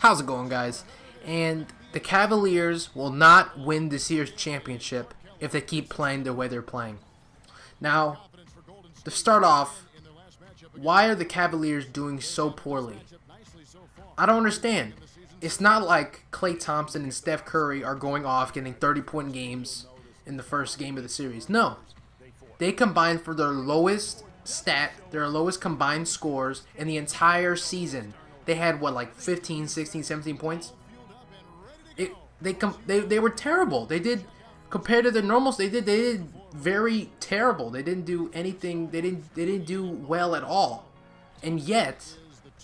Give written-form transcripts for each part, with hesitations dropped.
How's it going, guys? And the Cavaliers will not win this year's championship if they keep playing the way they're playing. Now, to start off, why are the Cavaliers doing so poorly? I don't understand. It's not like Klay Thompson and Steph Curry are going off getting 30-point games in the first game of the series. No. They combined for their lowest combined scores in the entire season. They had, what, like 15, 16, 17 points? They were terrible. They did, compared to the normals, they did very terrible. They didn't do anything. They didn't do well at all. And yet,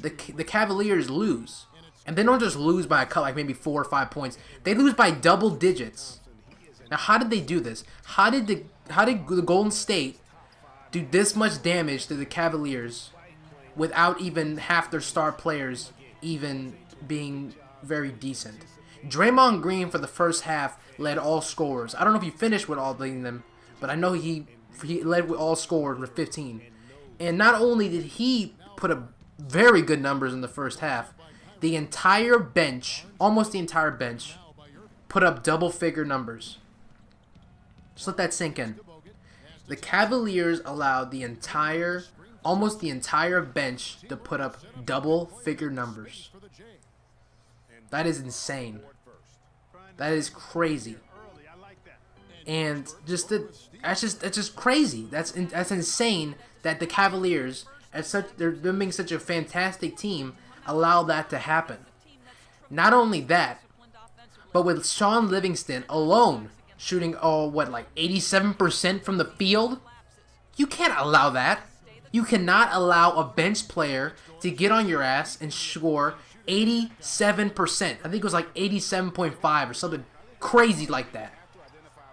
the Cavaliers lose. And they don't just lose by a cut, like maybe 4 or 5 points. They lose by double digits. Now, how did they do this? How did the Golden State do this much damage to the Cavaliers without even half their star players even being very decent? Draymond Green for the first half led all scorers. I don't know if he finished with all leading them, but I know he led with all scorers with 15. And not only did he put up very good numbers in the first half, the entire bench, almost the entire bench, put up double-figure numbers. Just let that sink in. The Cavaliers allowed almost the entire bench to put up double-figure numbers. That is insane. That is crazy. And that's just crazy. That's insane that the Cavaliers, they're being such a fantastic team, allow that to happen. Not only that, but with Sean Livingston alone shooting, like 87% from the field, you can't allow that. You cannot allow a bench player to get on your ass and score 87%. I think it was like 87.5 or something crazy like that.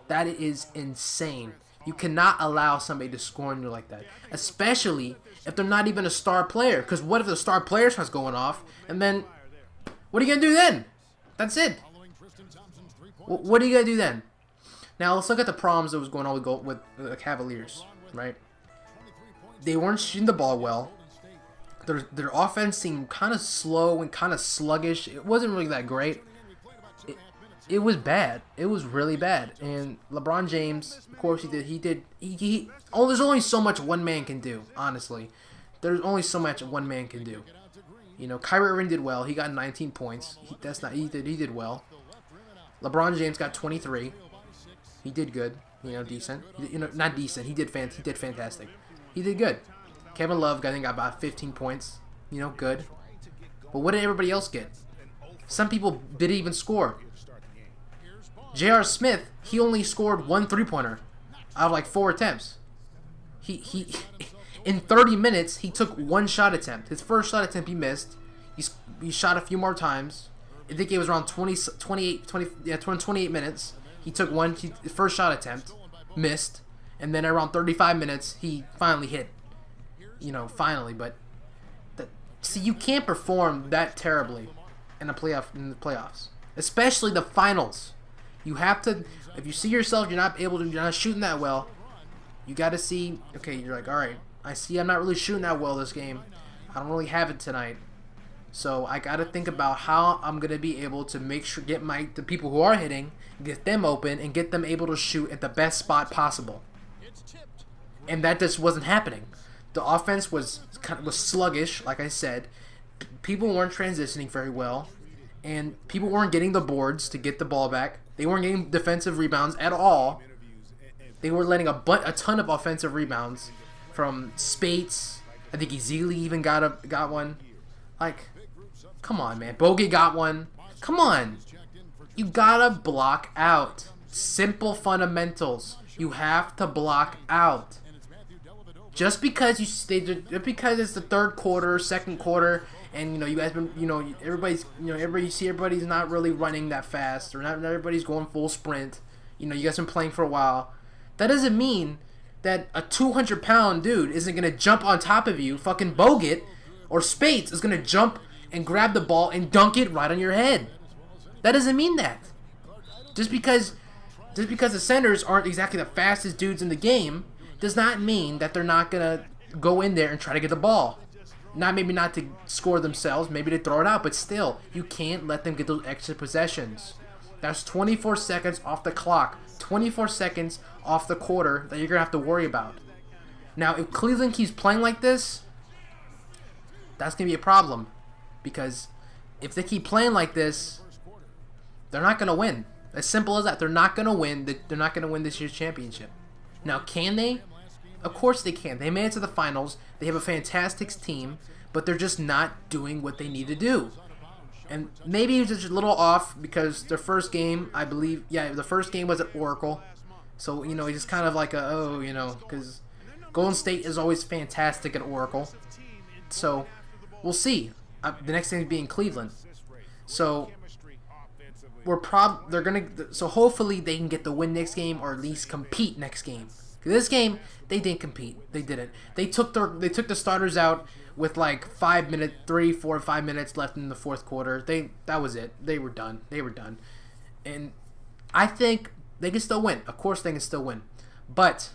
That is insane. You cannot allow somebody to score on you like that, especially if they're not even a star player. Because what if the star player starts going off, and then what are you going to do then? That's it. What are you going to do then? Now, let's look at the problems that was going on with the Cavaliers, right? They weren't shooting the ball well. Their offense seemed kind of slow and kind of sluggish. It wasn't really that great. It was bad. It was really bad. And LeBron James, of course, there's only so much one man can do, honestly. There's only so much one man can do. You know, Kyrie Irving did well. He got 19 points. He did well. LeBron James got 23. He did good. Decent. Not decent. He did fantastic. He did good. Kevin Love, I think, got about 15 points. Good. But what did everybody else get? Some people didn't even score. J.R. Smith, he only scored 1 3-pointer out of like 4 attempts. He in 30 minutes, he took 1 shot attempt. His first shot attempt he missed. He shot a few more times. I think it was around 28 minutes. He took his first shot attempt, missed, and then around 35 minutes, he finally hit. Finally, but see, you can't perform that terribly in the playoffs, especially the finals. You have to, if you see yourself, you're not shooting that well. You got to see, okay, you're like, all right, I see I'm not really shooting that well this game. I don't really have it tonight. So I got to think about how I'm going to be able to make sure, the people who are hitting, get them open and get them able to shoot at the best spot possible. And that just wasn't happening. The offense was sluggish, like I said. People weren't transitioning very well. And people weren't getting the boards to get the ball back. They weren't getting defensive rebounds at all. They were letting a ton of offensive rebounds from Spates. I think Ezeli even got one. Like, come on, man. Bogut got one. Come on. You gotta block out. Simple fundamentals. You have to block out. Just because it's the third quarter, second quarter, and you guys been, everybody's not really running that fast, or not everybody's going full sprint. You guys been playing for a while. That doesn't mean that a 200-pound dude isn't gonna jump on top of you. Fucking Bogut or Spates is gonna jump and grab the ball and dunk it right on your head. That doesn't mean that. Just because the centers aren't exactly the fastest dudes in the game does not mean that they're not gonna go in there and try to get the ball. maybe not to score themselves, maybe to throw it out, but still, you can't let them get those extra possessions. That's 24 seconds off the clock, 24 seconds off the quarter that you're going to have to worry about. Now, if Cleveland keeps playing like this, that's going to be a problem. Because if they keep playing like this, they're not going to win. As simple as that. They're not going to win. They're not going to win this year's championship. Now, can they? Of course they can. They made it to the finals. They have a fantastic team, but they're just not doing what they need to do. And maybe it's just a little off because their first game, I believe, the first game was at Oracle. So, you know, it's just kind of like because Golden State is always fantastic at Oracle. So, we'll see. The next thing is being Cleveland. So, so hopefully they can get the win next game or at least compete next game. This game, they didn't compete. They didn't. They took the starters out with like 5 minutes, 3, 4, 5 minutes left in the fourth quarter. That was it. They were done. And I think they can still win. Of course they can still win. But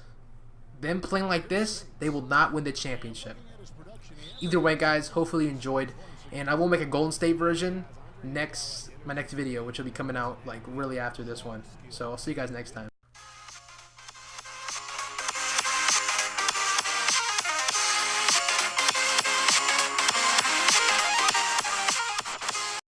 them playing like this, they will not win the championship. Either way, guys, hopefully you enjoyed. And I will make a Golden State version my next video, which will be coming out like really after this one. So I'll see you guys next time.